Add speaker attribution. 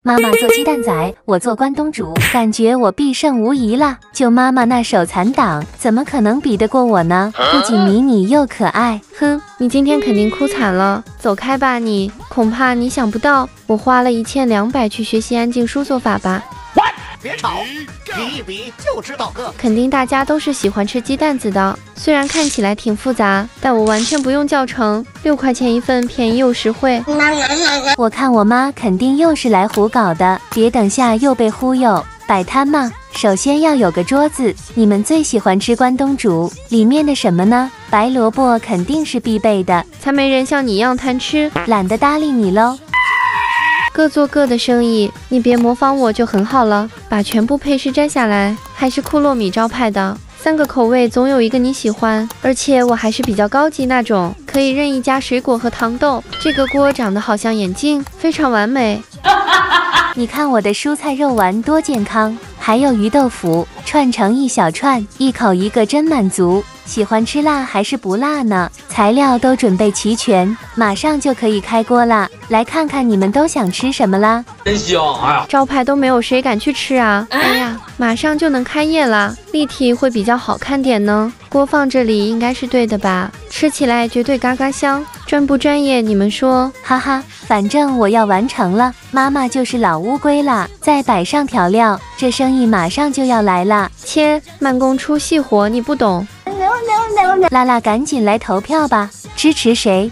Speaker 1: 妈妈做鸡蛋仔，我做关东煮，感觉我必胜无疑了。就妈妈那手残党，怎么可能比得过我呢？不仅迷你又可爱。
Speaker 2: 哼，你今天肯定哭惨了，走开吧你！恐怕你想不到，我花了1200去学习安静书做法吧。
Speaker 3: 别吵，比一比就知道个。
Speaker 2: 肯定大家都是喜欢吃鸡蛋子的，虽然看起来挺复杂，但我完全不用教程，6块钱一份，便宜又实惠。
Speaker 1: 我看我妈肯定又是来胡搞的，别等下又被忽悠。摆摊嘛，首先要有个桌子。你们最喜欢吃关东煮，里面的什么呢？白萝卜肯定是必备的，
Speaker 2: 才没人像你一样贪吃，
Speaker 1: 懒得搭理你喽。
Speaker 2: 各做各的生意，你别模仿我就很好了。把全部配饰摘下来，还是库洛米招牌的，3个口味总有一个你喜欢，而且我还是比较高级那种，可以任意加水果和糖豆。这个锅长得好像眼镜，非常完美。
Speaker 1: 你看我的蔬菜肉丸多健康，还有鱼豆腐串成一小串，一口一个真满足。喜欢吃辣还是不辣呢？材料都准备齐全，马上就可以开锅啦！来看看你们都想吃什么啦？
Speaker 4: 真香！哎呀，
Speaker 2: 招牌都没有谁敢去吃啊！哎呀，马上就能开业啦，立体会比较好看点呢。锅放这里应该是对的吧？吃起来绝对嘎嘎香，专不专业你们说？
Speaker 1: 哈哈，反正我要完成了，妈妈就是老乌龟啦！再摆上调料，这生意马上就要来啦！
Speaker 2: 切，慢工出细活，你不懂。
Speaker 1: 拉拉，赶紧来投票吧，支持谁？